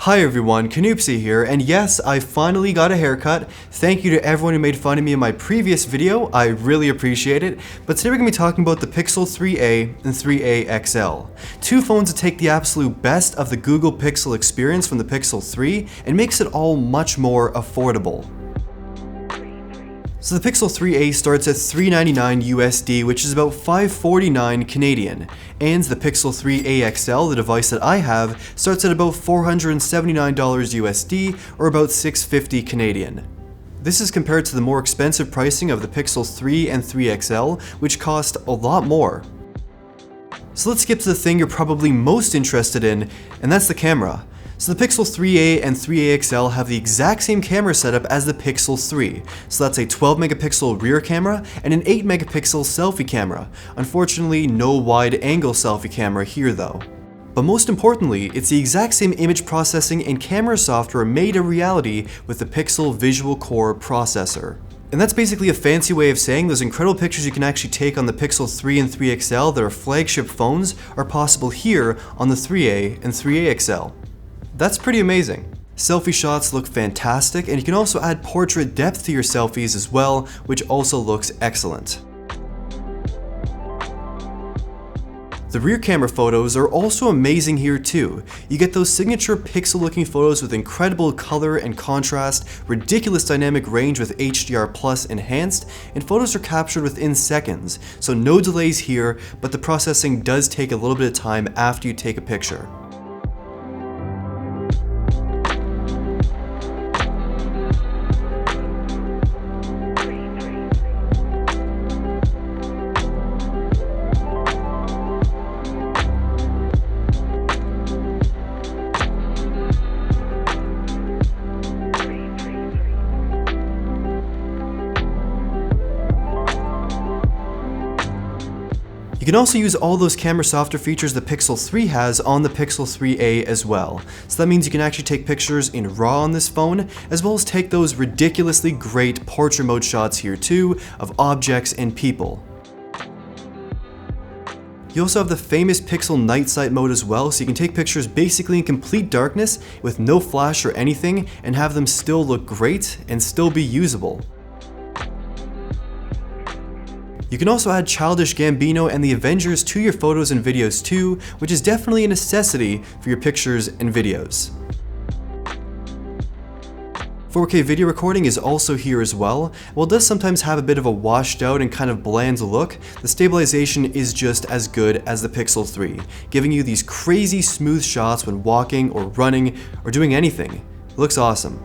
Hi everyone, Canoopsy here, and yes, I finally got a haircut. Thank you to everyone who made fun of me in my previous video, I really appreciate it. But today we're going to be talking about the Pixel 3a and 3a XL. Two phones that take the absolute best of the Google Pixel experience from the Pixel 3 and makes it all much more affordable. So the Pixel 3a starts at $399 USD, which is about $549 Canadian, and the Pixel 3a XL, the device that I have, starts at about $479 USD, or about $650 Canadian. This is compared to the more expensive pricing of the Pixel 3 and 3 XL, which cost a lot more. So let's skip to the thing you're probably most interested in, and that's the camera. So the Pixel 3a and 3a XL have the exact same camera setup as the Pixel 3. So that's a 12 megapixel rear camera and an 8 megapixel selfie camera. Unfortunately, no wide angle selfie camera here though. But most importantly, it's the exact same image processing and camera software made a reality with the Pixel Visual Core processor. And that's basically a fancy way of saying those incredible pictures you can actually take on the Pixel 3 and 3 XL that are flagship phones are possible here on the 3a and 3a XL. That's pretty amazing. Selfie shots look fantastic, and you can also add portrait depth to your selfies as well, which also looks excellent. The rear camera photos are also amazing here too. You get those signature pixel looking photos with incredible color and contrast, ridiculous dynamic range with HDR+ enhanced, and photos are captured within seconds, so no delays here, but the processing does take a little bit of time after you take a picture. You can also use all those camera software features the Pixel 3 has on the Pixel 3a as well. So that means you can actually take pictures in RAW on this phone, as well as take those ridiculously great portrait mode shots here too, of objects and people. You also have the famous Pixel Night Sight mode as well, so you can take pictures basically in complete darkness with no flash or anything and have them still look great and still be usable. You can also add Childish Gambino and the Avengers to your photos and videos too, which is definitely a necessity for your pictures and videos. 4K video recording is also here as well. While it does sometimes have a bit of a washed out and kind of bland look, the stabilization is just as good as the Pixel 3, giving you these crazy smooth shots when walking or running or doing anything. It looks awesome.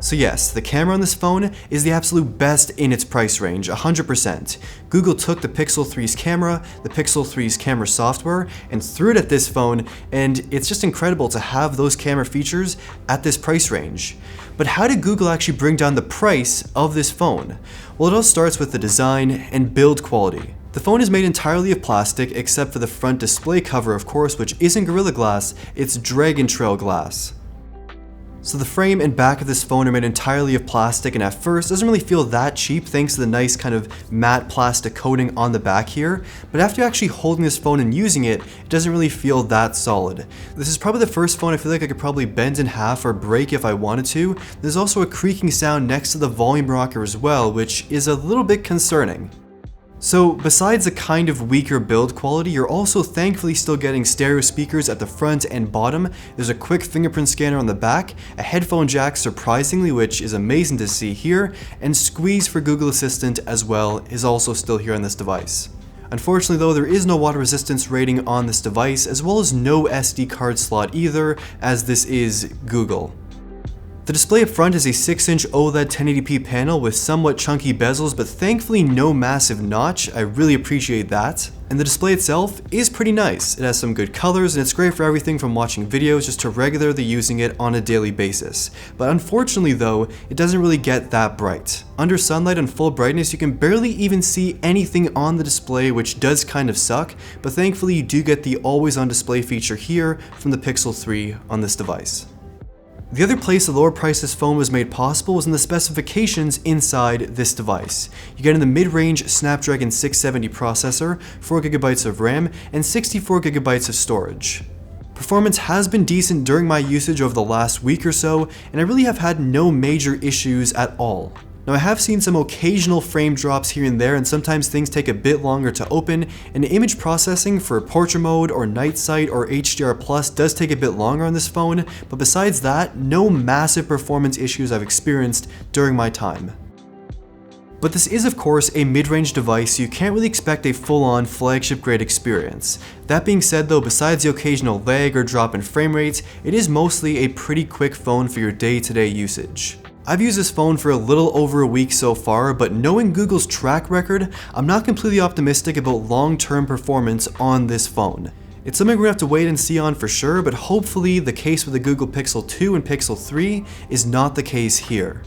So yes, the camera on this phone is the absolute best in its price range, 100%. Google took the Pixel 3's camera, the Pixel 3's camera software, and threw it at this phone, and it's just incredible to have those camera features at this price range. But how did Google actually bring down the price of this phone? Well, it all starts with the design and build quality. The phone is made entirely of plastic except for the front display cover, of course, which isn't Gorilla Glass, it's Dragon Trail glass. So the frame and back of this phone are made entirely of plastic, and at first doesn't really feel that cheap thanks to the nice kind of matte plastic coating on the back here, but after actually holding this phone and using it, it doesn't really feel that solid. This is probably the first phone I feel like I could probably bend in half or break if I wanted to. There's also a creaking sound next to the volume rocker as well, which is a little bit concerning. So besides the kind of weaker build quality, you're also thankfully still getting stereo speakers at the front and bottom. There's a quick fingerprint scanner on the back, a headphone jack surprisingly, which is amazing to see here, and Squeeze for Google Assistant as well is also still here on this device. Unfortunately though, there is no water resistance rating on this device, as well as no SD card slot either, as this is Google. The display up front is a 6-inch OLED 1080p panel with somewhat chunky bezels, but thankfully no massive notch. I really appreciate that. And the display itself is pretty nice. It has some good colors, and it's great for everything from watching videos just to regularly using it on a daily basis. But unfortunately though, it doesn't really get that bright. Under sunlight and full brightness, you can barely even see anything on the display, which does kind of suck, but thankfully you do get the always on display feature here from the Pixel 3 on this device. The other place the lower price this phone was made possible was in the specifications inside this device. You get in the mid-range Snapdragon 670 processor, 4GB of RAM, and 64GB of storage. Performance has been decent during my usage over the last week or so, and I really have had no major issues at all. Now I have seen some occasional frame drops here and there, and sometimes things take a bit longer to open, and image processing for portrait mode or night sight or HDR Plus does take a bit longer on this phone, but besides that, no massive performance issues I've experienced during my time. But this is of course a mid-range device, so you can't really expect a full-on flagship grade experience. That being said though, besides the occasional lag or drop in frame rates, it is mostly a pretty quick phone for your day-to-day usage. I've used this phone for a little over a week so far, but knowing Google's track record, I'm not completely optimistic about long-term performance on this phone. It's something we're gonna have to wait and see on for sure, but hopefully the case with the Google Pixel 2 and Pixel 3 is not the case here.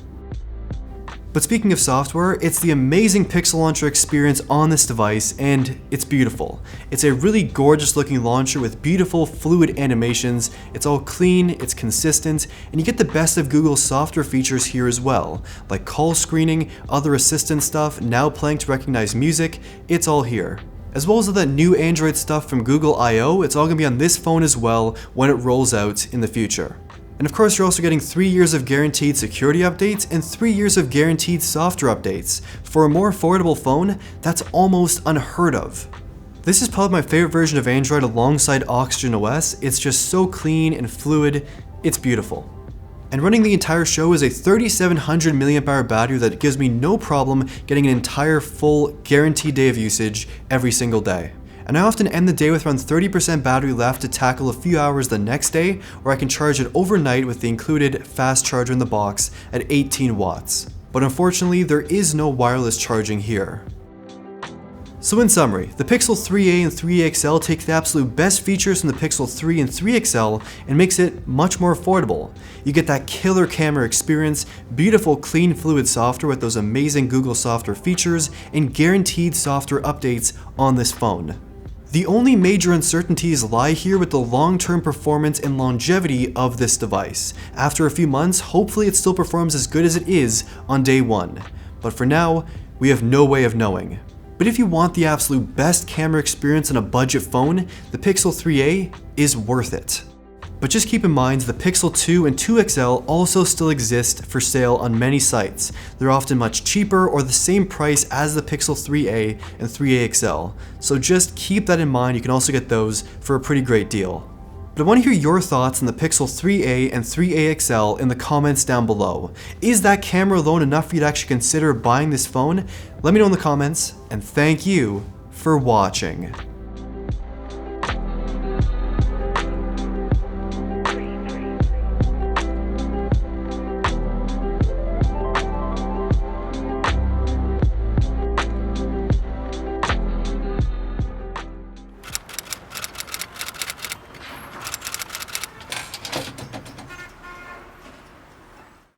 But speaking of software, it's the amazing Pixel Launcher experience on this device, and it's beautiful. It's a really gorgeous looking launcher with beautiful fluid animations, it's all clean, it's consistent, and you get the best of Google's software features here as well, like call screening, other assistant stuff, now playing to recognize music, it's all here. As well as all that new Android stuff from Google I/O, it's all gonna be on this phone as well when it rolls out in the future. And of course, you're also getting 3 years of guaranteed security updates and 3 years of guaranteed software updates. For a more affordable phone, that's almost unheard of. This is probably my favorite version of Android alongside Oxygen OS. It's just so clean and fluid, it's beautiful. And running the entire show is a 3700 mAh battery that gives me no problem getting an entire full guaranteed day of usage every single day. And I often end the day with around 30% battery left to tackle a few hours the next day, or I can charge it overnight with the included fast charger in the box at 18 watts. But unfortunately, there is no wireless charging here. So in summary, the Pixel 3a and 3a XL take the absolute best features from the Pixel 3 and 3 XL and makes it much more affordable. You get that killer camera experience, beautiful clean fluid software with those amazing Google software features, and guaranteed software updates on this phone. The only major uncertainties lie here with the long-term performance and longevity of this device. After a few months, hopefully it still performs as good as it is on day one. But for now, we have no way of knowing. But if you want the absolute best camera experience on a budget phone, the Pixel 3a is worth it. But just keep in mind the Pixel 2 and 2 XL also still exist for sale on many sites. They're often much cheaper or the same price as the Pixel 3a and 3a XL. So just keep that in mind, you can also get those for a pretty great deal. But I want to hear your thoughts on the Pixel 3a and 3a XL in the comments down below. Is that camera alone enough for you to actually consider buying this phone? Let me know in the comments, and thank you for watching.